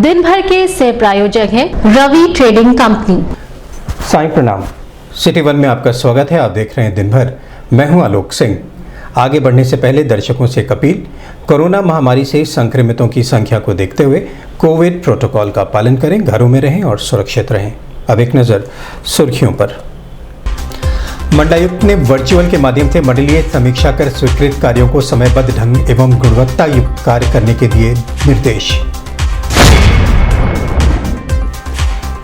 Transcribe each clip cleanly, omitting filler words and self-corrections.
दिन भर के सह प्रायोजक हैं रवि ट्रेडिंग कंपनी। साईं प्रणाम। सिटी वन में आपका स्वागत है। आप देख रहे हैं दिन भर। मैं हूं आलोक सिंह। आगे बढ़ने से पहले दर्शकों से एक अपील। कोरोना महामारी से संक्रमितों की संख्या को देखते हुए कोविड प्रोटोकॉल का पालन करें, घरों में रहें और सुरक्षित रहें। अब एक नज़र सुर्खियों पर। मंडलायुक्त ने वर्चुअल के माध्यम से मंडलीय समीक्षा कर स्वीकृत कार्यों को समयबद्ध ढंग एवं गुणवत्ता युक्त कार्य करने के दिए निर्देश।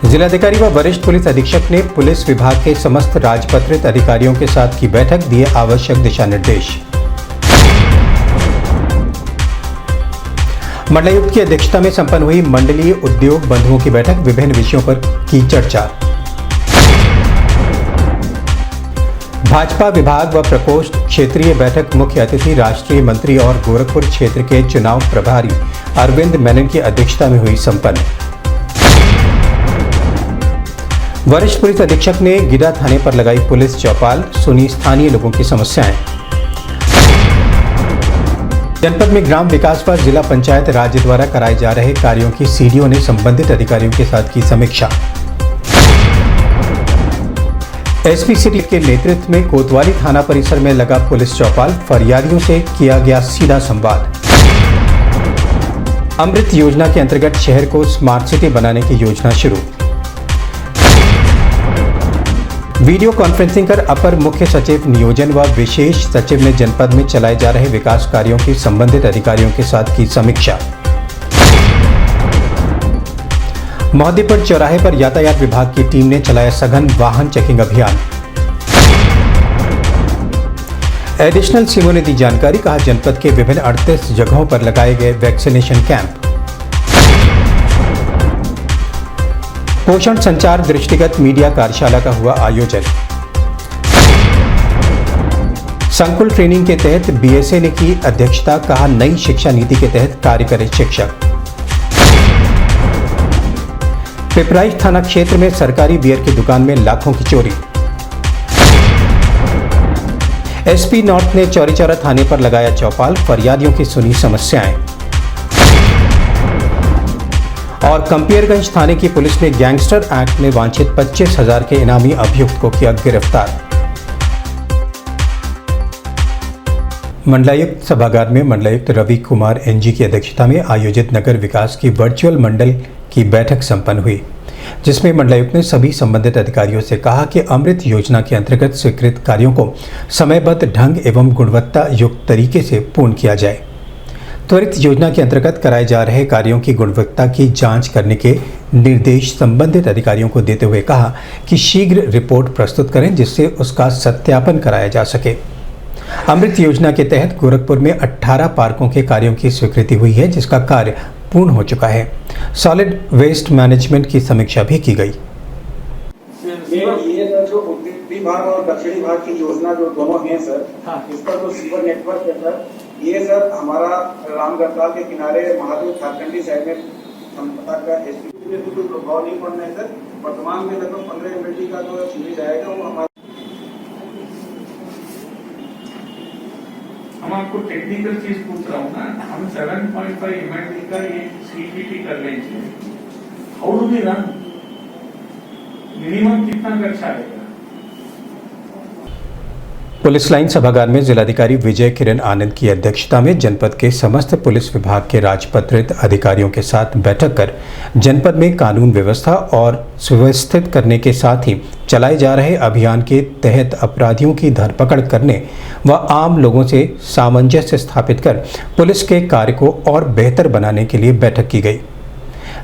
जिलाधिकारी व वरिष्ठ पुलिस अधीक्षक ने पुलिस विभाग के समस्त राजपत्रित अधिकारियों के साथ की बैठक, दिए आवश्यक दिशा निर्देश। मंडलायुक्त की अध्यक्षता में संपन्न हुई मंडलीय उद्योग बंधुओं की बैठक, विभिन्न विषयों पर की चर्चा। भाजपा विभाग व प्रकोष्ठ क्षेत्रीय बैठक, मुख्य अतिथि राष्ट्रीय मंत्री और गोरखपुर क्षेत्र के चुनाव प्रभारी अरविंद मेनन की अध्यक्षता में हुई संपन्न। वरिष्ठ पुलिस अधीक्षक ने गिदा थाने पर लगाई पुलिस चौपाल, सुनी स्थानीय लोगों की समस्याएं। जनपद में ग्राम विकास पर जिला पंचायत राज्य द्वारा कराए जा रहे कार्यों की सीडीओ ने संबंधित अधिकारियों के साथ की समीक्षा। एसपी सिटी के नेतृत्व में कोतवाली थाना परिसर में लगा पुलिस चौपाल, फरियादियों से किया गया सीधा संवाद। अमृत योजना के अंतर्गत शहर को स्मार्ट सिटी बनाने की योजना शुरू। वीडियो कॉन्फ्रेंसिंग कर अपर मुख्य सचिव नियोजन व विशेष सचिव ने जनपद में चलाए जा रहे विकास कार्यों की संबंधित अधिकारियों के साथ की समीक्षा। मोहद्दीपुर चौराहे पर यातायात विभाग की टीम ने चलाया सघन वाहन चेकिंग अभियान। एडिशनल सीओ ने दी जानकारी, कहा जनपद के विभिन्न 38 जगहों पर लगाए गए वैक्सीनेशन कैंप। पोषण संचार दृष्टिगत मीडिया कार्यशाला का हुआ आयोजन। संकुल ट्रेनिंग के तहत बीएसए ने की अध्यक्षता, कहा नई शिक्षा नीति के तहत कार्य करें शिक्षक। पिपराइच थाना क्षेत्र में सरकारी बियर की दुकान में लाखों की चोरी। एसपी नॉर्थ ने चौरी चौरा थाने पर लगाया चौपाल, फरियादियों की सुनी समस्याएं। और कंपियरगंज थाने की पुलिस ने गैंगस्टर एक्ट में वांछित 25,000 के इनामी अभियुक्त को किया गिरफ्तार। मंडलायुक्त सभागार में मंडलायुक्त रवि कुमार एनजी की अध्यक्षता में आयोजित नगर विकास की वर्चुअल मंडल की बैठक संपन्न हुई, जिसमें मंडलायुक्त ने सभी संबंधित अधिकारियों से कहा कि अमृत योजना के अंतर्गत स्वीकृत कार्यों को समयबद्ध ढंग एवं गुणवत्ता युक्त तरीके से पूर्ण किया जाए। त्वरित योजना के अंतर्गत कराए जा रहे कार्यों की गुणवत्ता की जांच करने के निर्देश संबंधित अधिकारियों को देते हुए कहा कि शीघ्र रिपोर्ट प्रस्तुत करें, जिससे उसका सत्यापन कराया जा सके। अमृत योजना के तहत गोरखपुर में 18 पार्कों के कार्यों की स्वीकृति हुई है, जिसका कार्य पूर्ण हो चुका है। सॉलिड वेस्ट मैनेजमेंट की समीक्षा भी की गई। ये जो उत्तरी भाग और दक्षिणी भाग की योजना जो दोनों हैं सर, इसका जो सीवर नेटवर्क है सर, ये सर हमारा रामगढ़ताल के किनारे महादेव झारखंडी साइड में का एसपी में कोई प्रभाव नहीं पड़ना है सर। वर्तमान में लगभग 15 एमएलडी का जो सीरीज आएगा वो हमारा। हम आपको टेक्निकल चीज पूछ रहा हूँ ना, हम 7.5 एमएलडी का ये सीपीटी कर लेंगे। How do we run? Minimum कितना खर्चा आएगा? पुलिस लाइन सभागार में जिलाधिकारी विजय किरण आनंद की अध्यक्षता में जनपद के समस्त पुलिस विभाग के राजपत्रित अधिकारियों के साथ बैठक कर जनपद में कानून व्यवस्था और सुव्यवस्थित करने के साथ ही चलाए जा रहे अभियान के तहत अपराधियों की धरपकड़ करने व आम लोगों से सामंजस्य स्थापित कर पुलिस के कार्य को और बेहतर बनाने के लिए बैठक की गई।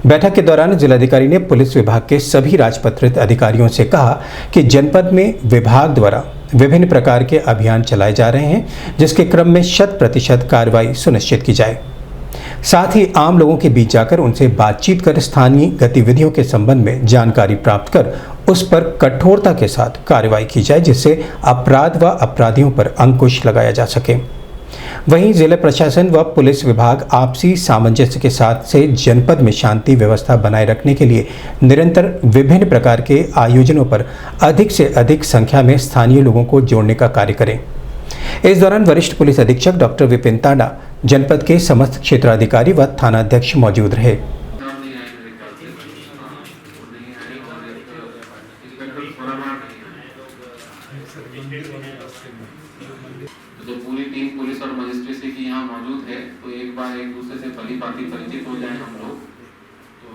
बैठक के दौरान जिलाधिकारी ने पुलिस विभाग के सभी राजपत्रित अधिकारियों से कहा कि जनपद में विभाग द्वारा विभिन्न प्रकार के अभियान चलाए जा रहे हैं, जिसके क्रम में 100% कार्रवाई सुनिश्चित की जाए। साथ ही आम लोगों के बीच जाकर उनसे बातचीत कर स्थानीय गतिविधियों के संबंध में जानकारी प्राप्त कर उस पर कठोरता के साथ कार्रवाई की जाए, जिससे अपराध व अपराधियों पर अंकुश लगाया जा सके। वहीं जिला प्रशासन व पुलिस विभाग आपसी सामंजस्य के साथ से जनपद में शांति व्यवस्था बनाए रखने के लिए निरंतर विभिन्न प्रकार के आयोजनों पर अधिक से अधिक संख्या में स्थानीय लोगों को जोड़ने का कार्य करें। इस दौरान वरिष्ठ पुलिस अधीक्षक डॉक्टर विपिन तांडा, जनपद के समस्त क्षेत्राधिकारी व थानाध्यक्ष मौजूद रहे। मौजूद है, तो एक बार एक दूसरे से भली भांति परिचित हो जाएं हम लोग। तो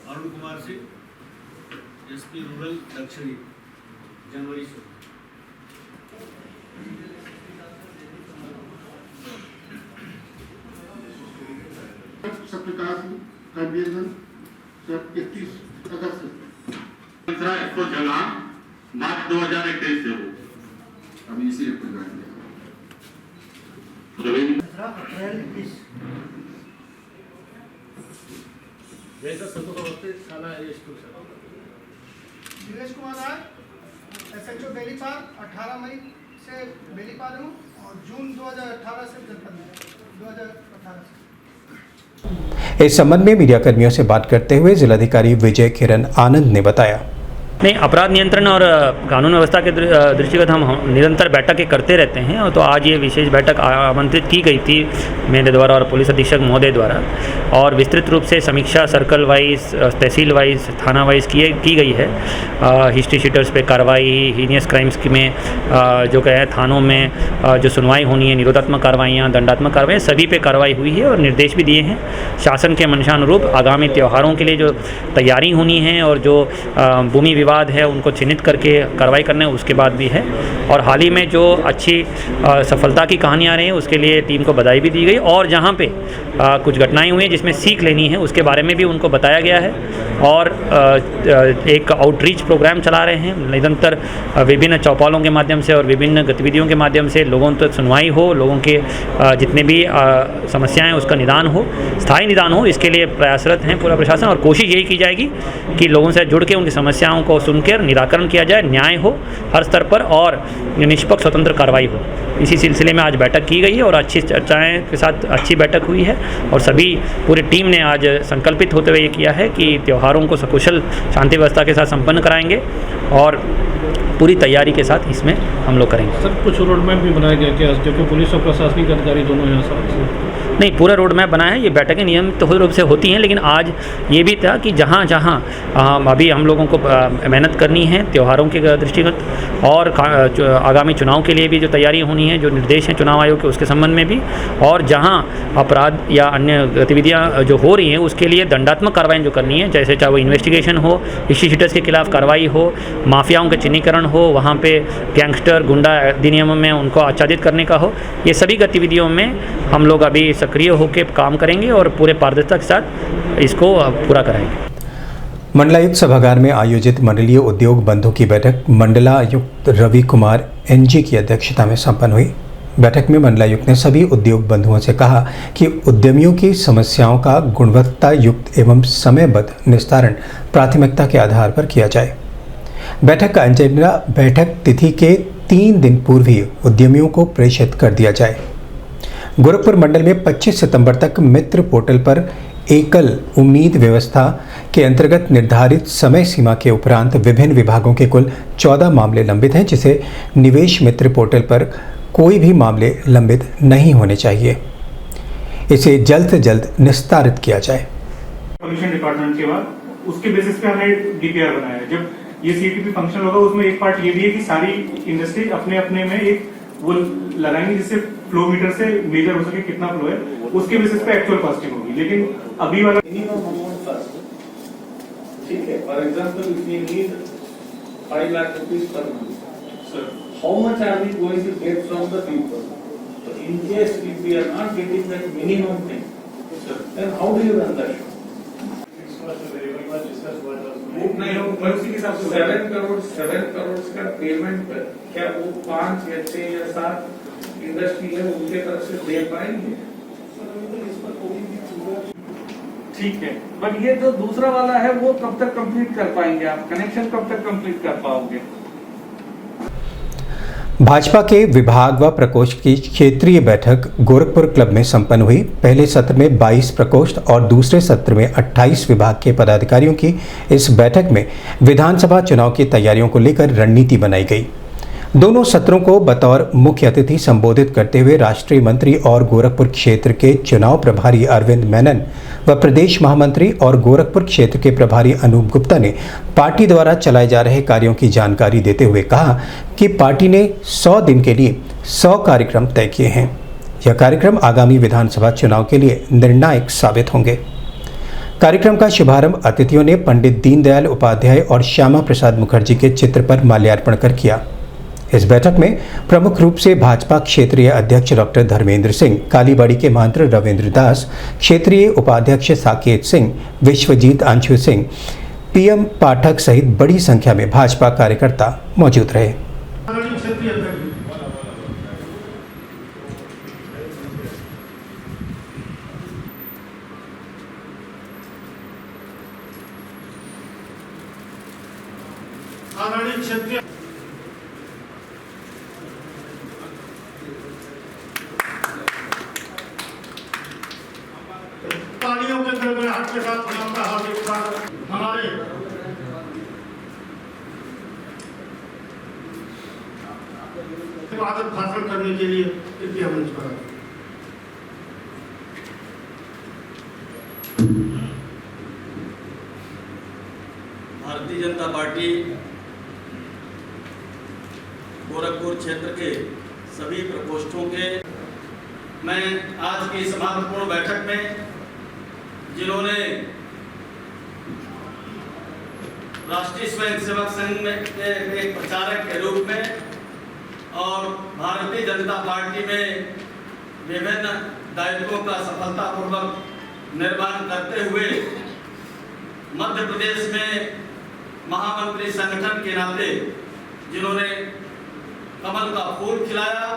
अरुण कुमार सिंह, एसपी रूरल दक्षिणी, जनवरी से। सत्यप्रकाश का निधन 31 अगस्त इसको जला मार्च 2021 से हो अभी इसी अप्रैल दिनेश कुमार राय, SHO बेलीपाल, 18 मई से बेलीपाल हूँ और जून 2018 से जनपद में 2018 से। इस संबंध में मीडिया कर्मियों से बात करते हुए जिलाधिकारी विजय किरण आनंद ने बताया। नहीं, अपराध नियंत्रण और कानून व्यवस्था के दृष्टिगत हम निरंतर बैठकें करते रहते हैं, और तो आज ये विशेष बैठक आमंत्रित की गई थी मेरे द्वारा और पुलिस अधीक्षक महोदय द्वारा, और विस्तृत रूप से समीक्षा सर्कल वाइज, तहसील वाइज, थाना वाइज की गई है। हिस्ट्री शीटर्स पे कार्रवाई, हीनियस क्राइम्स में जो कहे थानों में जो सुनवाई होनी है, निरोधात्मक कार्रवाइयाँ, दंडात्मक कार्रवाई, सभी पे कार्रवाई हुई है और निर्देश भी दिए हैं। शासन के मंशानुरूप आगामी त्योहारों के लिए जो तैयारी होनी है और जो भूमि विवाद है उनको चिन्हित करके कार्रवाई करना है, उसके बाद भी है। और हाल ही में जो अच्छी सफलता की कहानियाँ रही हैं उसके लिए टीम को बधाई भी दी गई, और जहाँ पे कुछ घटनाएं हुई हैं जिसमें सीख लेनी है उसके बारे में भी उनको बताया गया है। और एक आउटरीच प्रोग्राम चला रहे हैं, निरंतर विभिन्न चौपालों के माध्यम से और विभिन्न गतिविधियों के माध्यम से लोगों तक सुनवाई हो, लोगों के जितने भी समस्याएं उसका निदान हो, स्थायी निदान हो, इसके लिए प्रयासरत हैं पूरा प्रशासन। और कोशिश यही की जाएगी कि लोगों से जुड़ के उनकी समस्याओं को सुनकर निराकरण किया जाए, न्याय हो हर स्तर पर और निष्पक्ष स्वतंत्र कार्रवाई हो। इसी सिलसिले में आज बैठक की गई है और अच्छी चर्चाएं के साथ अच्छी बैठक हुई है, और सभी पूरी टीम ने आज संकल्पित होते हुए ये किया है कि त्योहारों को सकुशल शांति व्यवस्था के साथ संपन्न कराएंगे और पूरी तैयारी के साथ इसमें हम लोग करेंगे। सर, कुछ रोड मैप भी बनाया गया क्या, क्योंकि पुलिस और प्रशासनिक अधिकारी दोनों यहाँ साथ? नहीं, पूरा रोड मैप बना है। ये बैठकें नियमित रूप से होती हैं, लेकिन आज ये भी था कि जहाँ जहाँ अभी हम लोगों को मेहनत करनी है त्योहारों के दृष्टिगत, और आगामी चुनाव के लिए भी जो तैयारी होनी है, जो निर्देश हैं चुनाव आयोग के, उसके संबंध में भी, और जहाँ अपराध या अन्य गतिविधियाँ जो हो रही हैं उसके लिए दंडात्मक कार्रवाई जो करनी है, जैसे चाहे वो इन्वेस्टिगेशन हो, हिस्ट्री शीटर्स के खिलाफ कार्रवाई हो, माफियाओं का चिन्हीकरण हो, वहाँ पे गैंगस्टर गुंडा अधिनियम में उनको आच्छादित करने का हो, ये सभी गतिविधियों में हम लोग अभी सक्रिय होकर काम करेंगे और पूरे पारदर्शिता के साथ इसको पूरा कराएंगे। मंडलायुक्त सभागार में आयोजित मंडलीय उद्योग बंधु की बैठक मंडलायुक्त रवि कुमार NG की अध्यक्षता में संपन्न हुई। बैठक में मंडलायुक्त ने सभी उद्योग बंधुओं से कहा कि उद्यमियों की समस्याओं का गुणवत्ता युक्त एवं समयबद्ध निस्तारण प्राथमिकता के आधार पर किया जाए। बैठक का एजेंडा बैठक तिथि के 3 दिन पूर्व ही उद्यमियों को प्रेषित कर दिया जाए। गोरखपुर मंडल में 25 सितंबर तक मित्र पोर्टल पर एकल उम्मीद व्यवस्था के अंतर्गत निर्धारित समय सीमा के उपरांत विभिन्न विभागों के कुल 14 मामले लंबित हैं, जिसे निवेश मित्र पोर्टल पर कोई भी मामले लंबित नहीं होने चाहिए। इसे जल्द से जल्द निस्तारित किया जाए। कमीशन डिपार्टमेंट के बाद उसके बेसिस पे हमने DPR बनाया है। जब ये CTP फंक्शन होगा उसमें एक पार्ट ये भी है कि सारी इंडस्ट्री अपने अपने में एक वो लगाएंगे जिससे फ्लो मीटर से मेजर हो सके कितना फ्लो है, उसके बेसिस पे एक्चुअल कॉस्टिंग होगी। लेकिन अभी वाला मिनिमम अमाउंट फर्स्ट, ठीक है। For example if we need 5 lakh rupees per month, sir how much are we going to get from the people? So in case if we are not getting that minimum thing, sir, then how do you run the show? नहीं हो, 7 करोड़ का payment पर क्या वो 5 या 6 या 7 industry है उनके तरफ से दे पाएंगे? ठीक है, बट ये जो दूसरा वाला है वो कब तक कंप्लीट कर पाएंगे आप? कनेक्शन कब तक कंप्लीट कर पाओगे? भाजपा के विभाग व प्रकोष्ठ की क्षेत्रीय बैठक गोरखपुर क्लब में संपन्न हुई। पहले सत्र में 22 प्रकोष्ठ और दूसरे सत्र में 28 विभाग के पदाधिकारियों की इस बैठक में विधानसभा चुनाव की तैयारियों को लेकर रणनीति बनाई गई। दोनों सत्रों को बतौर मुख्य अतिथि संबोधित करते हुए राष्ट्रीय मंत्री और गोरखपुर क्षेत्र के चुनाव प्रभारी अरविंद मेनन व प्रदेश महामंत्री और गोरखपुर क्षेत्र के प्रभारी अनूप गुप्ता ने पार्टी द्वारा चलाए जा रहे कार्यों की जानकारी देते हुए कहा कि पार्टी ने 100 दिन के लिए 100 कार्यक्रम तय किए हैं। यह कार्यक्रम आगामी विधानसभा चुनाव के लिए निर्णायक साबित होंगे। कार्यक्रम का शुभारंभ अतिथियों ने पंडित दीनदयाल उपाध्याय और श्यामा प्रसाद मुखर्जी के चित्र पर माल्यार्पण कर किया। इस बैठक में प्रमुख रूप से भाजपा क्षेत्रीय अध्यक्ष डॉक्टर धर्मेंद्र सिंह, कालीबाड़ी के महंत रविंद्र दास, क्षेत्रीय उपाध्यक्ष साकेत सिंह, विश्वजीत अंशु सिंह, पीएम पाठक सहित बड़ी संख्या में भाजपा कार्यकर्ता मौजूद रहे। तालियों के गड़गड़ाहट के साथ आपका हार्दिक स्वागत। हमारे स्वागत भाषण करने के लिए कृपया मंच पर आए। भारतीय जनता पार्टी गोरखपुर क्षेत्र के सभी प्रकोष्ठों के मैं आज की इस महत्वपूर्ण बैठक में जिन्होंने राष्ट्रीय स्वयंसेवक संघ में के एक प्रचारक के रूप में और भारतीय जनता पार्टी में विभिन्न दायित्वों का सफलतापूर्वक निर्वहन करते हुए मध्य प्रदेश में महामंत्री संगठन के नाते जिन्होंने कमल का फूल खिलाया,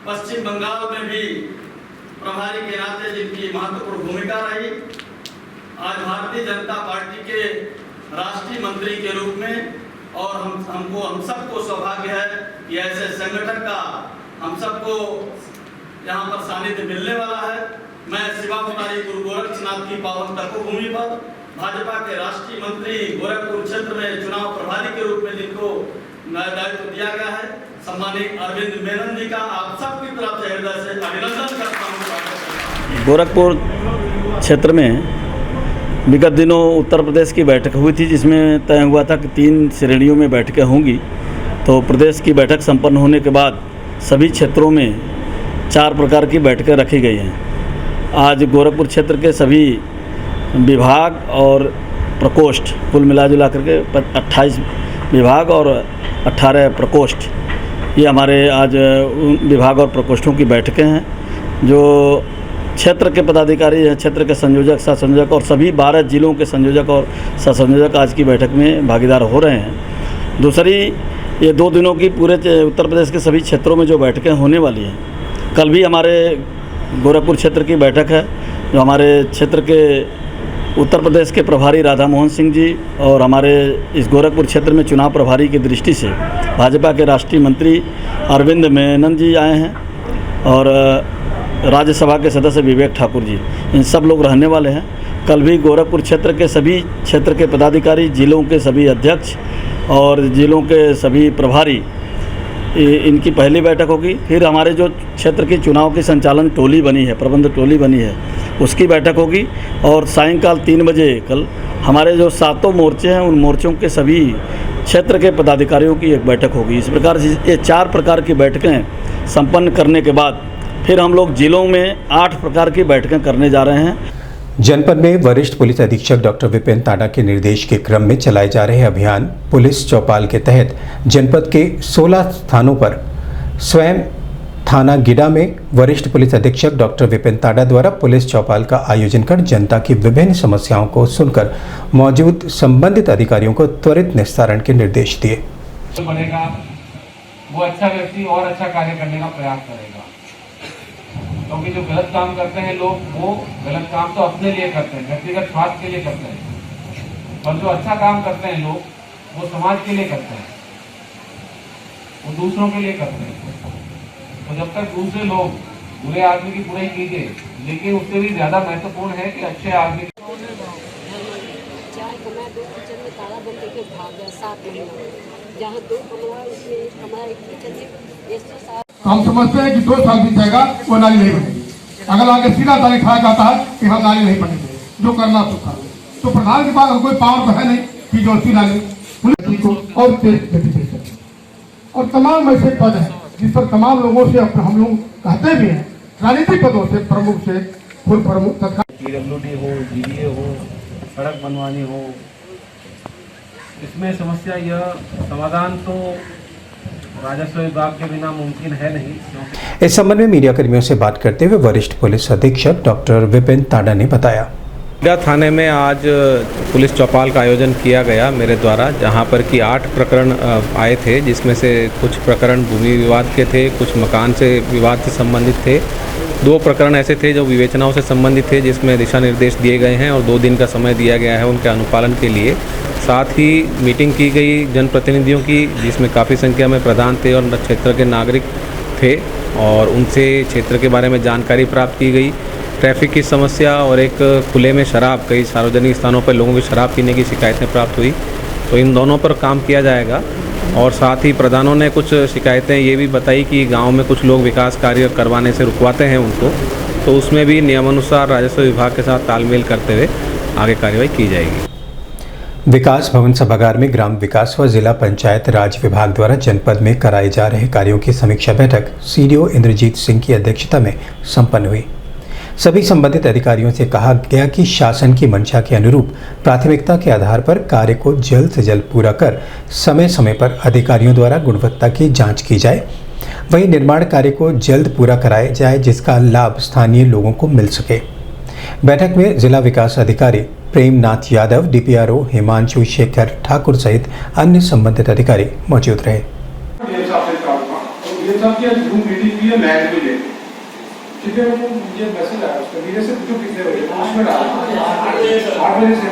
पश्चिम बंगाल में भी प्रभारी के नाते जिनकी महत्वपूर्ण भूमिका रही, आज भारतीय जनता पार्टी के राष्ट्रीय मंत्री के रूप में और हम सबको सौभाग्य है कि ऐसे संगठन का हम सबको यहाँ पर सानिध्य मिलने वाला है। मैं शिवा मुरारी गुरु गोरक्षनाथ की पावन तपोभूमि पर भाजपा के राष्ट्रीय मंत्री गोरखपुर क्षेत्र में चुनाव प्रभारी के रूप में जिनको दायित्व दिया गया है, सम्मानित अरविंद मेनन जी का आप सबकी तरफ से हृदय से अभिनंदन करता हूँ। गोरखपुर क्षेत्र में विगत दिनों उत्तर प्रदेश की बैठक हुई थी, जिसमें तय हुआ था कि 3 श्रेणियों में बैठकें होंगी। तो प्रदेश की बैठक संपन्न होने के बाद सभी क्षेत्रों में 4 प्रकार की बैठकें रखी गई हैं। आज गोरखपुर क्षेत्र के सभी विभाग और प्रकोष्ठ कुल मिला जुला करके 28 विभाग और 18 प्रकोष्ठ, ये हमारे आज विभाग और प्रकोष्ठों की बैठकें हैं। जो क्षेत्र के पदाधिकारी हैं, क्षेत्र के संयोजक, सह संयोजक और सभी 12 जिलों के संयोजक और सह संयोजक आज की बैठक में भागीदार हो रहे हैं। दूसरी, ये 2 दिनों की पूरे उत्तर प्रदेश के सभी क्षेत्रों में जो बैठकें होने वाली हैं, कल भी हमारे गोरखपुर क्षेत्र की बैठक है, जो हमारे क्षेत्र के उत्तर प्रदेश के प्रभारी राधा मोहन सिंह जी और हमारे इस गोरखपुर क्षेत्र में चुनाव प्रभारी की दृष्टि से भाजपा के राष्ट्रीय मंत्री अरविंद मेनन जी आए हैं और राज्यसभा के सदस्य विवेक ठाकुर जी, इन सब लोग रहने वाले हैं। कल भी गोरखपुर क्षेत्र के सभी क्षेत्र के पदाधिकारी, जिलों के सभी अध्यक्ष और जिलों के सभी प्रभारी, इनकी पहली बैठक होगी। फिर हमारे जो क्षेत्र की चुनाव की संचालन टोली बनी है, प्रबंध टोली बनी है, उसकी बैठक होगी। और सायंकाल 3 बजे कल हमारे जो 7 मोर्चे हैं, उन मोर्चों के सभी क्षेत्र के पदाधिकारियों की एक बैठक होगी। इस प्रकार से ये 4 प्रकार की बैठकें संपन्न करने के बाद फिर हम लोग जिलों में 8 प्रकार की बैठकें करने जा रहे हैं। जनपद में वरिष्ठ पुलिस अधीक्षक डॉक्टर विपिन तांडा के निर्देश के क्रम में चलाए जा रहे अभियान पुलिस चौपाल के तहत जनपद के 16 स्थानों पर स्वयं थाना गिडा में वरिष्ठ पुलिस अधीक्षक डॉक्टर विपिन तांडा द्वारा पुलिस चौपाल का आयोजन कर जनता की विभिन्न समस्याओं को सुनकर मौजूद संबंधित अधिकारियों को त्वरित निस्तारण के निर्देश दिए। बनेगा वो अच्छा व्यक्ति और अच्छा कार्य करने का प्रयास करेगा, क्योंकि जो गलत काम करते हैं लोग, वो गलत काम तो अपने लिए करते हैं, व्यक्तिगत स्वार्थ के लिए करते हैं, और जो अच्छा काम करते हैं लोग, वो समाज के लिए करते हैं, वो दूसरों के लिए करते हैं। तो जब तक दूसरे लोग बुरे आदमी की बुराई कीजिए, लेकिन उससे भी ज्यादा महत्वपूर्ण है कि अच्छे आदमी हम समझते हैं कि 2 साल बीत जाएगा, वो नाली नहीं बनेगी। अगर आगे सीधा तारीख खाया जाता है कि हम नाली नहीं बनेंगे, जो करना तो कर। तो प्रधान के पास कोई पावर तो है नहीं कि जो सी नाली पुलिस को और तेज गति दे सके। और तमाम ऐसे पद हैं जिस पर तमाम लोगों से हम लोग कहते भी हैं राजनीतिक पदों से प्रमुख से फुल प्रमुख तथा PWD हो, GDA हो, सड़क बनवानी हो, इसमें समस्या यह समाधान तो राजस्व विभाग के बिना मुमकिन है नहीं, क्योंकि इस संबंध में मीडिया कर्मियों से बात करते हुए वरिष्ठ पुलिस अधीक्षक डॉक्टर विपिन तांडा ने बताया। थाने में आज पुलिस चौपाल का आयोजन किया गया मेरे द्वारा, जहां पर कि 8 प्रकरण आए थे, जिसमें से कुछ प्रकरण भूमि विवाद के थे, कुछ मकान से विवाद से संबंधित थे। 2 प्रकरण ऐसे थे जो विवेचनाओं से संबंधित थे, जिसमें दिशा निर्देश दिए गए हैं और 2 दिन का समय दिया गया है उनके अनुपालन के लिए। साथ ही मीटिंग की गई जनप्रतिनिधियों की, जिसमें काफ़ी संख्या में प्रधान थे और क्षेत्र के नागरिक थे और उनसे क्षेत्र के बारे में जानकारी प्राप्त की गई। ट्रैफिक की समस्या और एक खुले में शराब, कई सार्वजनिक स्थानों पर लोगों की शराब पीने की शिकायतें प्राप्त हुई, तो इन दोनों पर काम किया जाएगा। और साथ ही प्रधानों ने कुछ शिकायतें ये भी बताई कि गांव में कुछ लोग विकास कार्य करवाने से रुकवाते हैं उनको, तो उसमें भी नियमानुसार राजस्व विभाग के साथ तालमेल करते हुए आगे कार्रवाई की जाएगी। विकास भवन सभागार में ग्राम विकास व जिला पंचायत राज विभाग द्वारा जनपद में कराए जा रहे कार्यों की समीक्षा बैठक सीडीओ इंद्रजीत सिंह की अध्यक्षता में संपन्न हुई। सभी संबंधित अधिकारियों से कहा गया कि शासन की मंशा के अनुरूप प्राथमिकता के आधार पर कार्य को जल्द से जल्द पूरा कर समय समय पर अधिकारियों द्वारा गुणवत्ता की जांच की जाए। वहीं निर्माण कार्य को जल्द पूरा कराया जाए, जिसका लाभ स्थानीय लोगों को मिल सके। बैठक में जिला विकास अधिकारी प्रेमनाथ यादव, डीपीआरओ हिमांशु शेखर ठाकुर सहित अन्य संबंधित अधिकारी मौजूद रहे। ठीक है, मुझे मैसेज आया उसका मेरे से जो कितने बजे उसमें डाला 8 बजे से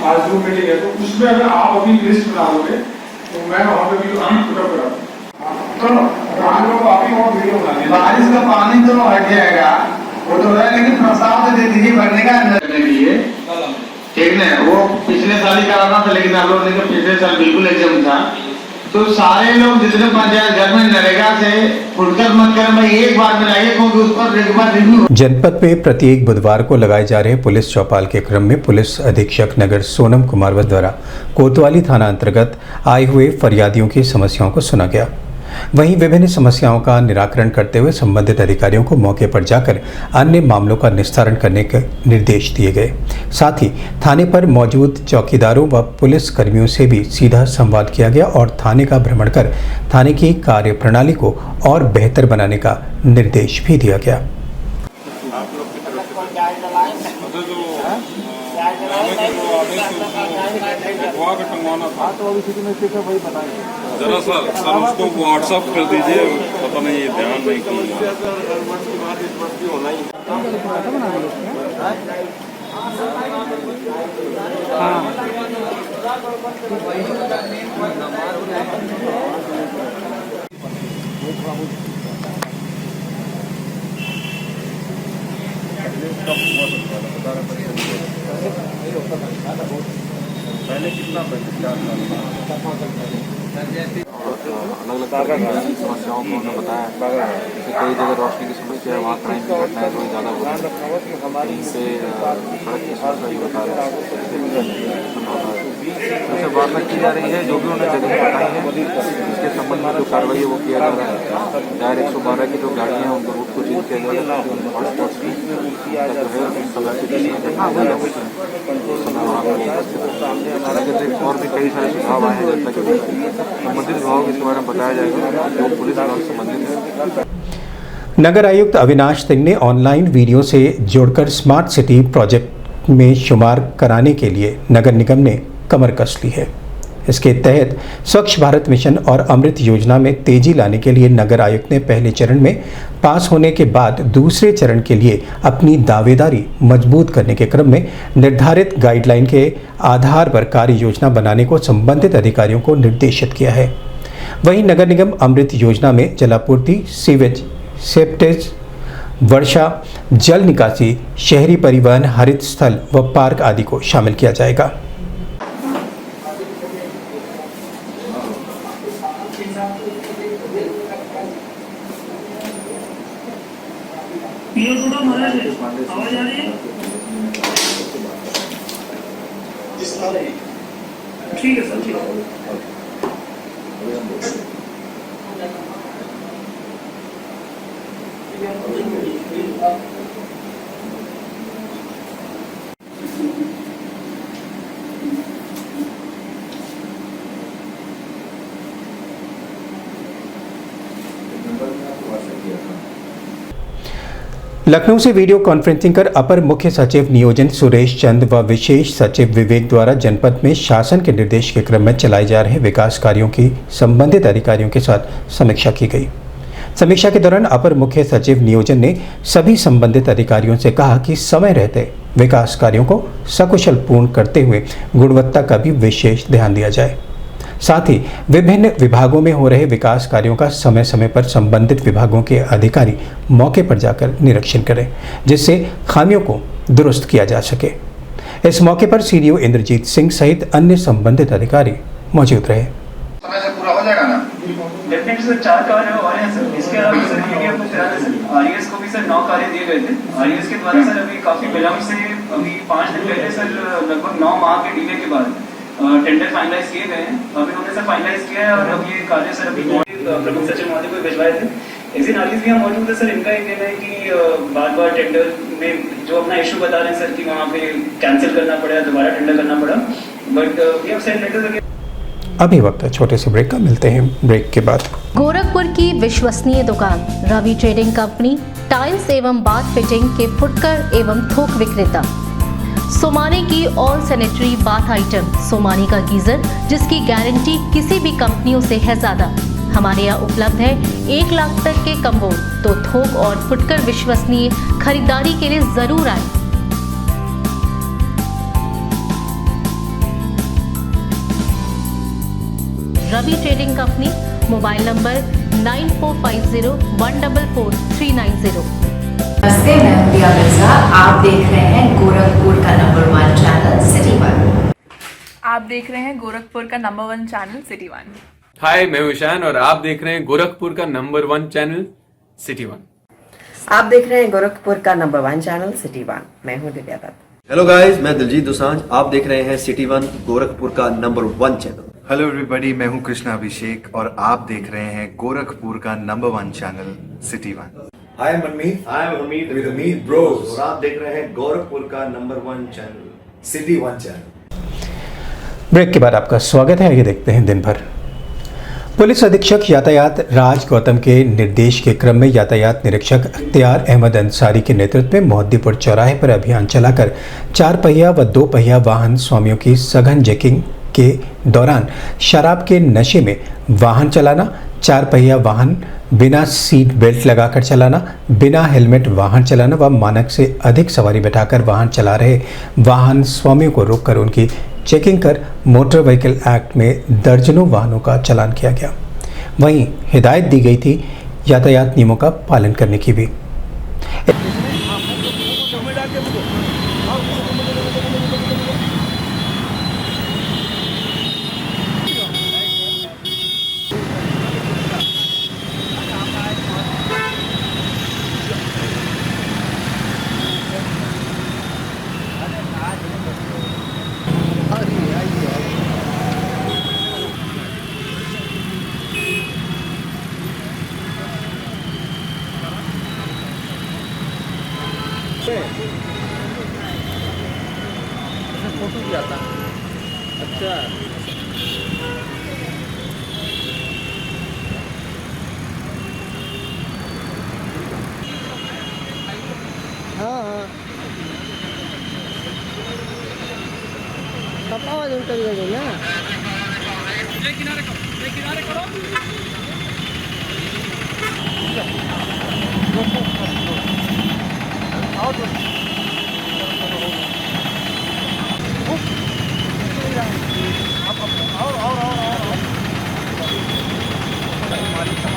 आज जो मीटिंग है, तो उसमें अगर आप अभी लिस्ट बना दोगे तो मैं वहाँ पे भी अभी पुटअप करा तो रात को अभी और वीडियो बना देंगे। बारिश का पानी तो हट जाएगा, वो तो है, लेकिन प्रस्ताव दे दीजिए भरने का करने के लिए, ठीक है। वो पिछले साल ही कराना था, लेकिन आप लोगों ने कहा पिछले साल बिल्कुल एग्जाम था, तो सारे लोग जितने पंचायत घर में नरेगा से फुटकर मत करें भाई, एक बार में लाइए, क्योंकि उस पर एक बार रिव्यू। जनपद में प्रत्येक बुधवार को लगाए जा रहे पुलिस चौपाल के क्रम में पुलिस अधीक्षक नगर सोनम कुमार द्वारा कोतवाली थाना अंतर्गत आए हुए फरियादियों की समस्याओं को सुना गया। वहीं विभिन्न समस्याओं का निराकरण करते हुए संबंधित अधिकारियों को मौके पर जाकर अन्य मामलों का निस्तारण करने के निर्देश दिए गए। साथ ही थाने पर मौजूद चौकीदारों व पुलिस कर्मियों से भी सीधा संवाद किया गया और थाने का भ्रमण कर थाने की कार्य प्रणाली को और बेहतर बनाने का निर्देश भी दिया गया। जरा सर उसको व्हाट्सअप कर दीजिए, पता नहीं ये ध्यान नहीं किया। पहले कितना अलग अलग समस्याओं को उन्होंने बताया। कई जगह रोशनी की समस्या है, वहाँ क्राइम की घटनाएं थोड़ी ज़्यादा हो रही है, इनसे सड़क की समस्या भी बता रहे हैं। उनसे वार्ता की जा रही है, जो भी उन्होंने जगह बताई है इसके संबंध में जो कार्रवाई है वो किया जा रहा है। दायर 112 की जो गाड़ियाँ हैं उनको रूट को चेंज किया जा रहा है, हॉटस्पॉट की जो है उस समय और भी कई सारे सुझाव आए हैं जनता के संबंधित विभाग इसके बारे में बताया जाएगा जो पुलिस विभाग से संबंधित है। नगर आयुक्त अविनाश सिंह ने ऑनलाइन वीडियो से जोड़कर स्मार्ट सिटी प्रोजेक्ट में शुमार कराने के लिए नगर निगम ने कमर कस ली है। इसके तहत स्वच्छ भारत मिशन और अमृत योजना में तेजी लाने के लिए नगर आयुक्त ने पहले चरण में पास होने के बाद दूसरे चरण के लिए अपनी दावेदारी मजबूत करने के क्रम में निर्धारित गाइडलाइन के आधार पर कार्य योजना बनाने को संबंधित अधिकारियों को निर्देशित किया है। वहीं नगर निगम अमृत योजना में जलापूर्ति, सीवेज, सेप्टेज, वर्षा, जल निकासी, शहरी परिवहन, हरित स्थल व पार्क आदि को शामिल किया जाएगा। आवाज आ रही है? ठीक है सर, ठीक है। लखनऊ से वीडियो कॉन्फ्रेंसिंग कर अपर मुख्य सचिव नियोजन सुरेश चंद व विशेष सचिव विवेक द्वारा जनपद में शासन के निर्देश के क्रम में चलाए जा रहे विकास कार्यों की संबंधित अधिकारियों के साथ समीक्षा की गई। समीक्षा के दौरान अपर मुख्य सचिव नियोजन ने सभी संबंधित अधिकारियों से कहा कि समय रहते विकास कार्यों को सकुशल पूर्ण करते हुए गुणवत्ता का भी विशेष ध्यान दिया जाए। साथ ही विभिन्न विभागों में हो रहे विकास कार्यों का समय समय पर संबंधित विभागों के अधिकारी मौके पर जाकर निरीक्षण करें, जिससे खामियों को दुरुस्त किया जा सके। इस मौके पर सीडीओ इंद्रजीत सिंह सहित अन्य संबंधित अधिकारी मौजूद रहे। समय से पूरा हो जाएगा ना? डेफिनेटली सर 4 कार्य हो रहे हैं सर। इसके अलावा सर ये आपको करा दें सर, आरईएस को भी सर 9 कार्य दिए गए थे। आरईएस के द्वारा सर अभी काफी विलंब से अभी 5 दिन पहले सर लगभग 9 माह के डिले के बाद टेंडर फाइनलाइज किए गए हैं। अब इन्होंने सर फाइनलाइज किया है और अब ये कार्य सर अभी प्रमुख सचिव महोदय को भिजवाए थे। एज इन आरईएस भी हम मौजूद है सर। इनका ये कहना है कि बार बार टेंडर में जो अपना इशू बता रहे हैं सर कि वहाँ पे कैंसिल करना पड़ा, दोबारा टेंडर करना पड़ा, but we have sent letters. अभी वक्त है छोटे से ब्रेक का, मिलते हैं ब्रेक के बाद। गोरखपुर की विश्वसनीय दुकान रवि ट्रेडिंग कंपनी, टाइल्स एवं बाथ फिटिंग के फुटकर एवं थोक विक्रेता। सोमानी की all sanitary bath item, Somani का गीजर जिसकी गारंटी किसी भी कंपनियों से है ज्यादा। हमारे यहाँ उपलब्ध है 1 लाख तक के कम्बो। तो थोक और फुटकर विश्वसनीय खरीदारी के लिए जरूर आए। Ravi trading company, mobile number 9450144390। नमस्ते, मैं हूं दिया मिर्जा। आप देख रहे हैं गोरखपुर का नंबर 1 चैनल सिटी 1। आप देख रहे हैं गोरखपुर का नंबर 1 चैनल सिटी 1। हाय, मैं हूं ईशान और आप देख रहे हैं गोरखपुर का नंबर 1 चैनल सिटी 1। आप देख रहे हैं गोरखपुर का नंबर 1 चैनल सिटी 1। मैं हूं दिव्या दत्त। हेलो गाइस, मैं दिलजीत दोसांझ। आप देख रहे हैं सिटी 1 गोरखपुर का नंबर 1 चैनल। हेलो एवरीबॉडी, मैं हूं कृष्णा अभिषेक और आप देख रहे हैं गोरखपुर का number 1 channel city 1। Hi Manmeet, I am Hameed with Hameed bros और आप देख रहे हैं गोरखपुर का number 1 channel city 1 channel. Break के बाद आपका स्वागत है। आइए देखते हैं दिन भर। पुलिस अधीक्षक यातायात राज गौतम के निर्देश के क्रम में यातायात निरीक्षक अख्तियार अहमद अंसारी के नेतृत्व में मोहद्दीपुर चौराहे पर अभियान चलाकर 4 पहिया व 2 पहिया वाहन स्वामियों की सघन चेकिंग के दौरान शराब के नशे में वाहन चलाना, 4 पहिया वाहन बिना सीट बेल्ट लगाकर चलाना, बिना हेलमेट वाहन चलाना व मानक से अधिक सवारी बैठाकर वाहन चला रहे वाहन स्वामियों को रोककर उनकी चेकिंग कर मोटर व्हीकल एक्ट में दर्जनों वाहनों का चालान किया गया। वहीं हिदायत दी गई थी यातायात नियमों का पालन करने की भी। फोटो भी आता है। अच्छा, हाँ कपड़ा वाले उतर ना। किनारे करो।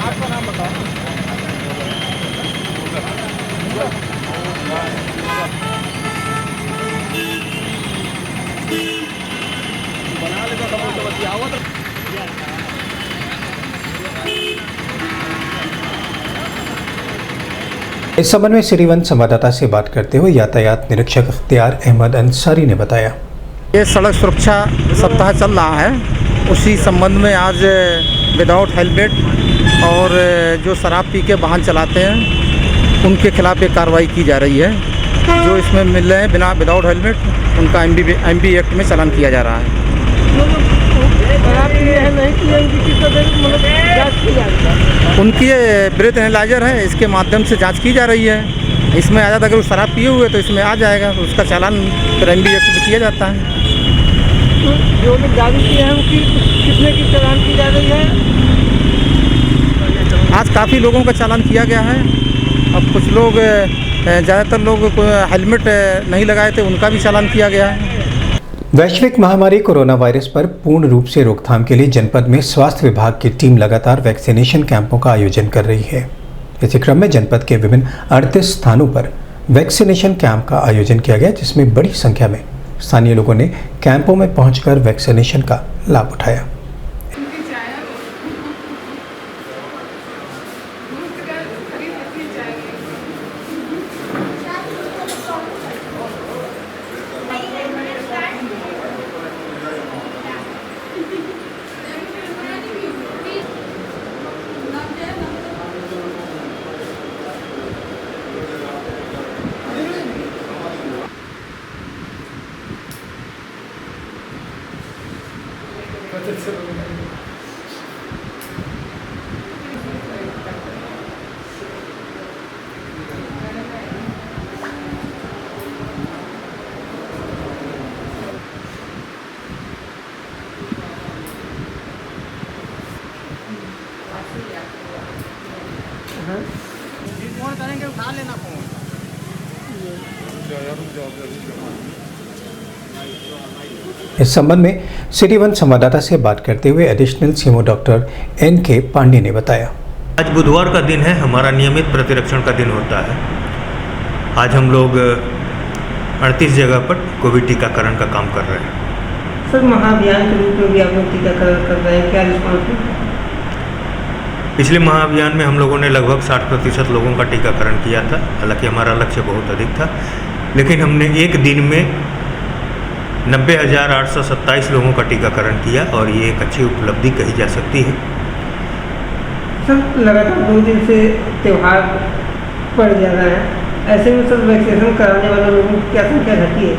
आपका नाम बताओ। बना लेगा इस संबंध में सिटी 1 संवाददाता से बात करते हुए यातायात निरीक्षक अख्तियार अहमद अंसारी ने बताया, ये सड़क सुरक्षा सप्ताह चल रहा है, उसी संबंध में आज विदाउट हेलमेट और जो शराब पी के वाहन चलाते हैं उनके खिलाफ एक कार्रवाई की जा रही है। जो इसमें मिल रहे हैं विदाउट हेलमेट, उनका एमबी एक्ट में चालान किया जा रहा है। उनकी ब्रेथ एनालाइजर है, इसके माध्यम से जांच की जा रही है। इसमें आ जाता, अगर वो शराब पिए हुए तो इसमें आ जाएगा, तो उसका चालान फिर एमबी एक्ट में किया जाता है। जो लोग जारी किए हैं उनकी कितने की चालान की जा रही है? आज काफ़ी लोगों का चालान किया गया है। अब कुछ लोग, ज़्यादातर लोग हेलमेट नहीं लगाए थे, उनका भी चालान किया गया है। वैश्विक महामारी कोरोना वायरस पर पूर्ण रूप से रोकथाम के लिए जनपद में स्वास्थ्य विभाग की टीम लगातार वैक्सीनेशन कैंपों का आयोजन कर रही है। इसी क्रम में जनपद के विभिन्न 38 स्थानों पर वैक्सीनेशन कैंप का आयोजन किया गया, जिसमें बड़ी संख्या में स्थानीय लोगों ने कैंपों में पहुंचकर वैक्सीनेशन का लाभ उठाया। फोन करेंगे, उठा लेना फोन। इस संबंध में सिटी वन संवाददाता से बात करते हुए additional CMO doctor N.K. Pandey ने बताया, आज बुधवार का दिन है, हमारा नियमित प्रतिरक्षण का दिन होता है। आज हम लोग 38 जगह पर कोविड टीकाकरण का काम कर रहे हैं। सर, महाअभियान के रूप में भी आप लोग टीकाकरण कर रहे हैं, क्या रिस्पॉन्स है? पिछले महाअभियान में हम लोगों ने लगभग 60% लोगों का टीकाकरण किया था। हालांकि हमारा लक्ष्य बहुत अधिक था, लेकिन हमने एक दिन में 90,827 लोगों का टीकाकरण किया और ये एक अच्छी उपलब्धि कही जा सकती है। सर, लगातार 2 दिन से त्यौहार पड़ जा रहा है, ऐसे में सर वैक्सीनेशन कराने वाले लोगों की क्या संख्या घटी है?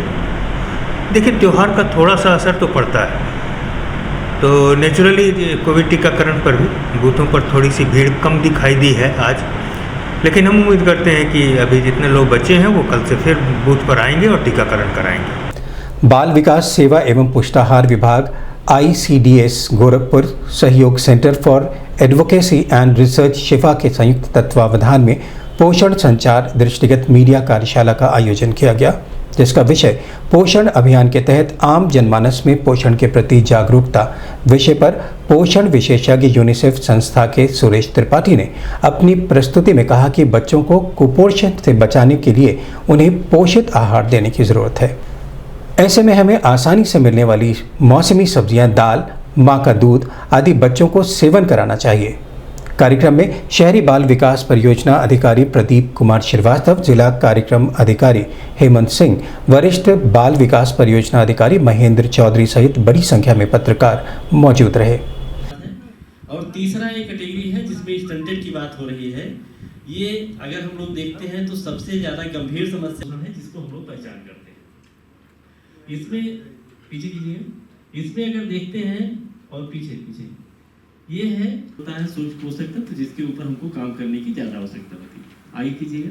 देखिए, त्यौहार का थोड़ा सा असर तो पड़ता है, तो नेचुरली कोविड टीकाकरण पर भी बूथों पर थोड़ी सी भीड़ कम दिखाई दी है आज, लेकिन हम उम्मीद करते हैं कि अभी जितने लोग बचे हैं वो कल से फिर बूथ पर आएंगे और टीकाकरण कराएंगे। बाल विकास सेवा एवं पुष्टाहार विभाग ICDS गोरखपुर सहयोग centre for advocacy and research शिफा के संयुक्त तत्वावधान में पोषण संचार दृष्टिगत मीडिया कार्यशाला का आयोजन किया गया, जिसका विषय पोषण अभियान के तहत आम जनमानस में पोषण के प्रति जागरूकता विषय पर पोषण विशेषज्ञ यूनिसेफ संस्था के सुरेश त्रिपाठी ने अपनी प्रस्तुति में कहा कि बच्चों को कुपोषण से बचाने के लिए उन्हें पोषित आहार देने की जरूरत है। ऐसे में हमें आसानी से मिलने वाली मौसमी सब्जियां, दाल, माँ का दूध आदि बच्चों को सेवन कराना चाहिए। कार्यक्रम में शहरी बाल विकास परियोजना अधिकारी प्रदीप कुमार श्रीवास्तव, जिला कार्यक्रम अधिकारी हेमंत सिंह, वरिष्ठ बाल विकास परियोजना अधिकारी महेंद्र चौधरी सहित बड़ी संख्या में पत्रकार मौजूद रहे। और तीसरा एक कैटेगरी है जिसमें स्टंटेड की बात हो रही है। ये अगर हम लोग देखते हैं तो सबसे ज्यादा गंभीर समस्या है जिसको हम लोग पहचान करते हैं। इसमें पीछे कीजिए, इसमें अगर देखते हैं और पीछे ये है होता है सूक्ष्म पोषक तत्व जिसके ऊपर हमको काम करने की ज्यादा आवश्यकता होती है। आगे कीजिएगा,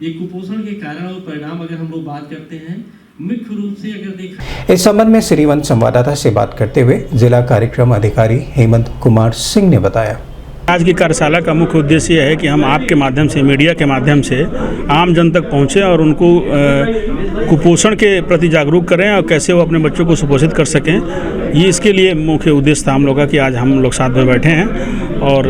ये कुपोषण के कारण और परिणाम अगर हम लोग बात करते हैं, मुख्य रूप से अगर देखा। इस संबंध में सिटी वन संवाददाता से बात करते हुए जिला कार्यक्रम अधिकारी हेमंत कुमार सिंह ने बताया, आज की कार्यशाला का मुख्य उद्देश्य यह है कि हम आपके माध्यम से, मीडिया के माध्यम से आम जन तक पहुँचें और उनको कुपोषण के प्रति जागरूक करें और कैसे वो अपने बच्चों को सुपोषित कर सकें। ये इसके लिए मुख्य उद्देश्य था हम लोग का कि आज हम लोग साथ में बैठे हैं और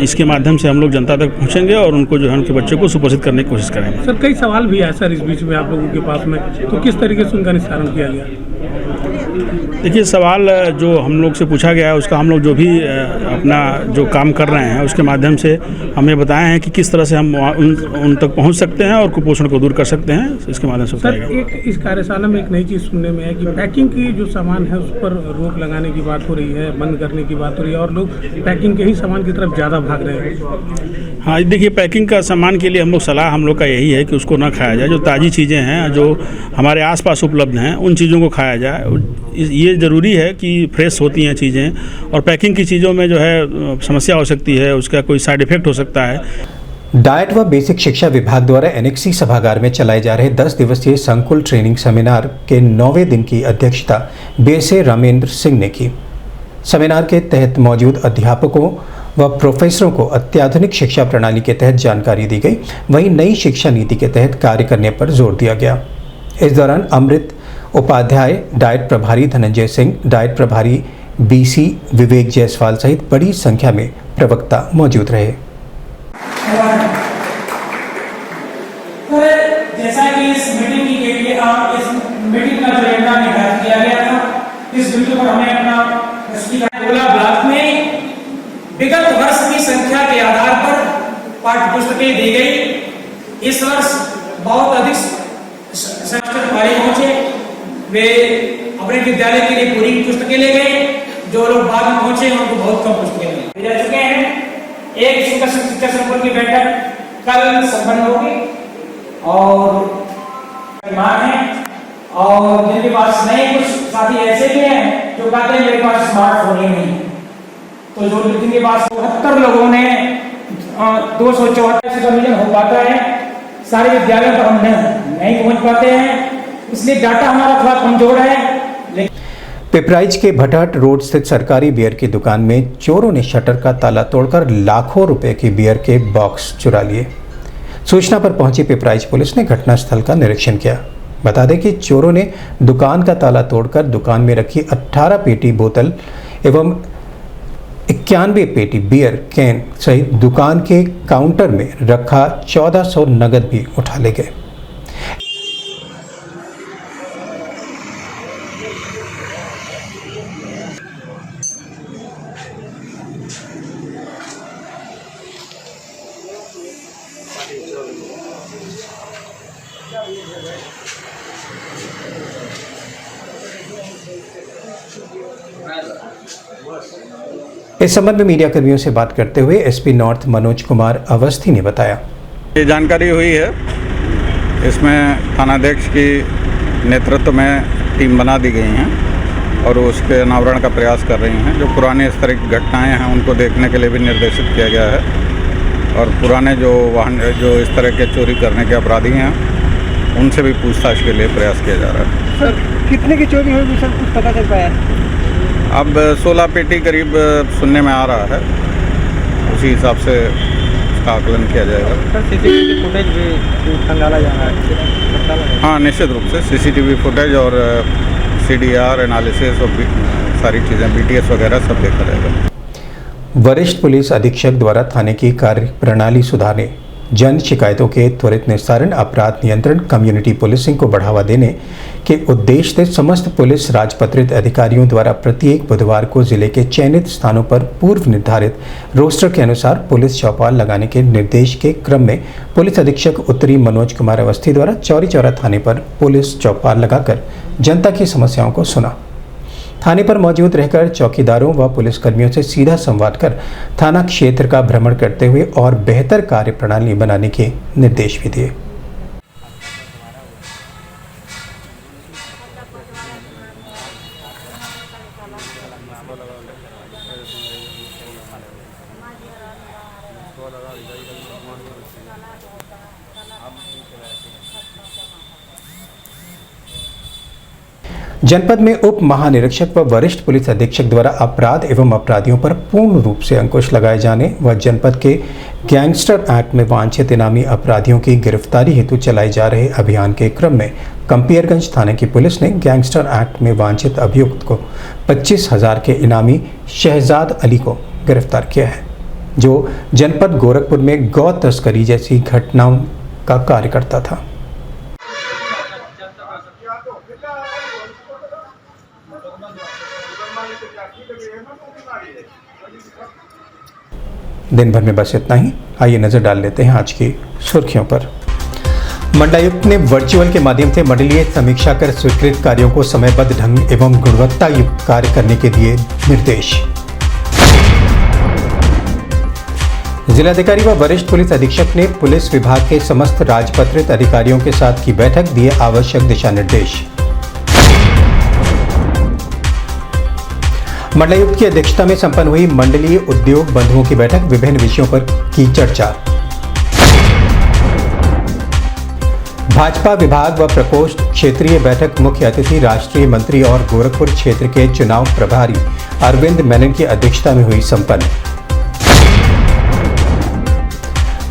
इसके माध्यम से हम लोग जनता तक पहुँचेंगे और उनको जो है उनके बच्चों को सुपोषित करने की कोशिश करेंगे। सर, कई सवाल भी है सर इस बीच में आप लोगों के पास में, तो किस तरीके से उनका निस्तारण किया गया? देखिए, सवाल जो हम लोग से पूछा गया है उसका हम लोग जो भी अपना जो काम कर रहे हैं उसके माध्यम से हमें बताए हैं कि किस तरह से हम उन तक पहुंच सकते हैं और कुपोषण को दूर कर सकते हैं, इसके माध्यम से बताया गया। एक इस कार्यशाला में एक नई चीज़ सुनने में है कि पैकिंग की जो सामान है उस पर रोक लगाने की बात हो रही है, बंद करने की बात हो रही है और लोग पैकिंग के ही सामान की तरफ ज़्यादा भाग रहे हैं। हाँ, देखिए, पैकिंग का सामान के लिए हम लोग का यही है कि उसको ना खाया जाए। जो ताज़ी चीज़ें हैं जो हमारे आसपास उपलब्ध हैं उन चीज़ों को खाया जाए। ये ज़रूरी है कि फ्रेश होती हैं चीज़ें, और पैकिंग की चीज़ों में जो है समस्या हो सकती है, उसका कोई साइड इफेक्ट हो सकता है। डाइट व बेसिक शिक्षा विभाग द्वारा एनेक्सी सभागार में चलाए जा रहे 10 दिवसीय संकुल ट्रेनिंग सेमिनार के 9वें दिन की अध्यक्षता बीएसए रामेंद्र सिंह ने की। सेमिनार के तहत मौजूद अध्यापकों व प्रोफेसरों को अत्याधुनिक शिक्षा प्रणाली के तहत जानकारी दी गई, वहीं नई शिक्षा नीति के तहत कार्य करने पर जोर दिया गया। इस दौरान अमृत उपाध्याय, डाइट प्रभारी धनंजय सिंह, डाइट प्रभारी बीसी विवेक जायसवाल सहित बड़ी संख्या में प्रवक्ता मौजूद रहे। जैसा कि इस मीटिंग के लिए इस मीटिंग का जो एजेंडा निर्धारित किया गया था, इस मीटिंग पर हमें अपना गोला ब्लॉक में विगत वर्ष की संख्या के आधार पर पाठ्य पुस्तकें दी गई। इस वर्ष बहुत अधिक सेमेस्टर वाले पहुंचे, वे अपने विद्यालय के लिए पूरी पुस्तकें ले गए। जो लोग बाद में पहुंचे उनको बहुत कम पुस्तकें ले चुके हैं। एक शिक्षा संकुल की बैठक कल संपन्न होगी और मांग है, और जिनके पास नए कुछ साथी ऐसे भी हैं जो कहते हैं मेरे पास स्मार्टफोन ही नहीं, तो जो जिनके पास 72 लोगों ने 274 से कमीशन हो पाता है, सारे विद्यालयों पर हम नहीं पहुंच पाते हैं, इसलिए डाटा हमारा थोड़ा कमजोर है। पिपराइच के भटहट रोड स्थित सरकारी बियर की दुकान में चोरों ने शटर का ताला तोड़कर लाखों रुपए की बियर के बॉक्स चुरा लिए। सूचना पर पहुंची पिपराइच पुलिस ने घटनास्थल का निरीक्षण किया। बता दें कि चोरों ने दुकान का ताला तोड़कर दुकान में रखी 18 पेटी बोतल एवं 91 पेटी बियर कैन सहित दुकान के काउंटर में रखा 1400 नगद भी उठा ले गए। इस संबंध में मीडिया कर्मियों से बात करते हुए एसपी नॉर्थ मनोज कुमार अवस्थी ने बताया, ये जानकारी हुई है, इसमें थानाध्यक्ष की नेतृत्व में टीम बना दी गई हैं और उसके अनावरण का प्रयास कर रही हैं। जो पुरानी इस तरह की घटनाएं हैं उनको देखने के लिए भी निर्देशित किया गया है और पुराने जो वाहन जो इस तरह के चोरी करने के अपराधी हैं उनसे भी पूछताछ के लिए प्रयास किया जा रहा है। सर, कितने की चोरी होगी सर, कुछ पता चल पाया? अब 16 पेटी करीब सुनने में आ रहा है, उसी हिसाब से उसका आकलन किया जाएगा। सर, सीसीटीवी फुटेज भी खंगाला जा रहा है? हाँ, निश्चित रूप से सीसीटीवी फुटेज और सीडीआर एनालिसिस और सारी चीज़ें बीटीएस वगैरह सब देखा जाएगा। वरिष्ठ पुलिस अधीक्षक द्वारा थाने की कार्य प्रणाली सुधारने, जन शिकायतों के त्वरित निस्तारण, अपराध नियंत्रण, कम्युनिटी पुलिसिंग को बढ़ावा देने के उद्देश्य से समस्त पुलिस राजपत्रित अधिकारियों द्वारा प्रत्येक बुधवार को जिले के चयनित स्थानों पर पूर्व निर्धारित रोस्टर के अनुसार पुलिस चौपाल लगाने के निर्देश के क्रम में पुलिस अधीक्षक उत्तरी मनोज कुमार अवस्थी द्वारा चौरी चौरा थाने पर पुलिस चौपाल लगाकर जनता की समस्याओं को सुना। थाने पर मौजूद रहकर चौकीदारों व पुलिसकर्मियों से सीधा संवाद कर थाना क्षेत्र का भ्रमण करते हुए और बेहतर कार्य प्रणाली बनाने के निर्देश भी दिए। जनपद में उप महानिरीक्षक व वरिष्ठ पुलिस अधीक्षक द्वारा अपराध एवं अपराधियों पर पूर्ण रूप से अंकुश लगाए जाने व जनपद के गैंगस्टर एक्ट में वांछित इनामी अपराधियों की गिरफ्तारी हेतु चलाए जा रहे अभियान के क्रम में कंपियरगंज थाने की पुलिस ने गैंगस्टर एक्ट में वांछित अभियुक्त को 25,000 के इनामी शहजाद अली को गिरफ्तार किया है, जो जनपद गोरखपुर में गौ तस्करी जैसी घटनाओं का कार्य करता था। दिन भर में बस इतना ही। आइए नजर डाल लेते हैं आज की सुर्खियों पर। मंडलायुक्त ने वर्चुअल के माध्यम से मंडलीय समीक्षा कर स्वीकृत कार्यों को समयबद्ध ढंग एवं गुणवत्ता युक्त कार्य करने के दिए निर्देश। जिलाधिकारी व वरिष्ठ पुलिस अधीक्षक ने पुलिस विभाग के समस्त राजपत्रित अधिकारियों के साथ की बैठक, दिए आवश्यक दिशा निर्देश। मंडलायुक्त की अध्यक्षता में संपन्न हुई मंडलीय उद्योग बंधुओं की बैठक, विभिन्न विषयों पर की चर्चा। भाजपा विभाग व प्रकोष्ठ क्षेत्रीय बैठक, मुख्य अतिथि राष्ट्रीय मंत्री और गोरखपुर क्षेत्र के चुनाव प्रभारी अरविंद मेनन की अध्यक्षता में हुई संपन्न।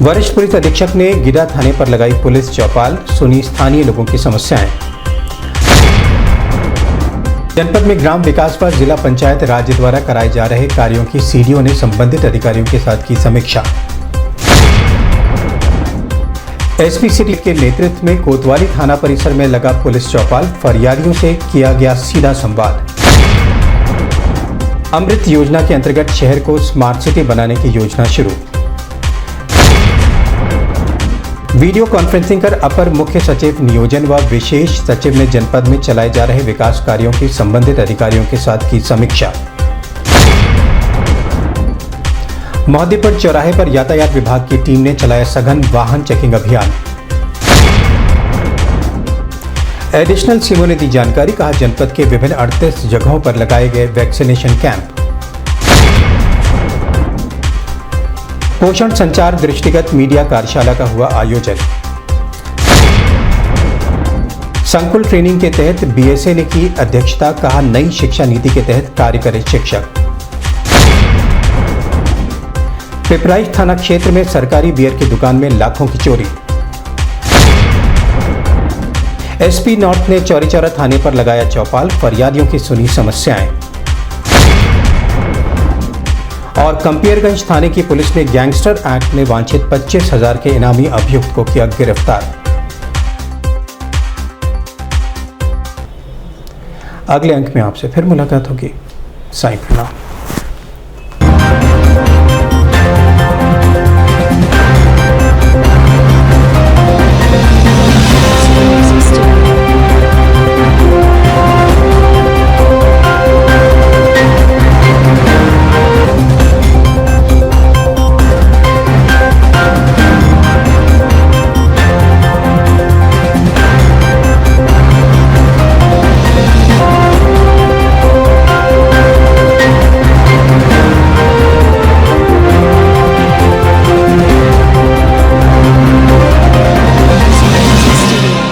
वरिष्ठ पुलिस अधीक्षक ने गिडा थाने पर लगाई पुलिस चौपाल, सुनी स्थानीय लोगों की समस्याएं। जनपद में ग्राम विकास पर जिला पंचायत राज्य द्वारा कराए जा रहे कार्यों की सीडीओ ने संबंधित अधिकारियों के साथ की समीक्षा। एसपी सिटी के नेतृत्व में कोतवाली थाना परिसर में लगा पुलिस चौपाल, फरियादियों से किया गया सीधा संवाद। अमृत योजना के अंतर्गत शहर को स्मार्ट सिटी बनाने की योजना शुरू। वीडियो कॉन्फ्रेंसिंग कर अपर मुख्य सचिव नियोजन व विशेष सचिव ने जनपद में चलाए जा रहे विकास कार्यों की संबंधित अधिकारियों के साथ की समीक्षा। मोहद्दीपुर चौराहे पर यातायात विभाग की टीम ने चलाया सघन वाहन चेकिंग अभियान। एडिशनल सीओ ने दी जानकारी, कहा जनपद के विभिन्न 38 जगहों पर लगाए गए वैक्सीनेशन कैंप। पोषण संचार दृष्टिगत मीडिया कार्यशाला का हुआ आयोजन। संकुल ट्रेनिंग के तहत बीएसए ने की अध्यक्षता, कहा नई शिक्षा नीति के तहत कार्य करें शिक्षक। पिपराइच थाना क्षेत्र में सरकारी बियर की दुकान में लाखों की चोरी। एसपी नॉर्थ ने चौरी चौरा थाने पर लगाया चौपाल, फरियादियों की सुनी समस्याएं। और कंपियरगंज थाने की पुलिस ने गैंगस्टर एक्ट में वांछित 25,000 के इनामी अभियुक्त को किया गिरफ्तार। अगले अंक में आपसे फिर मुलाकात होगी। Sign for now.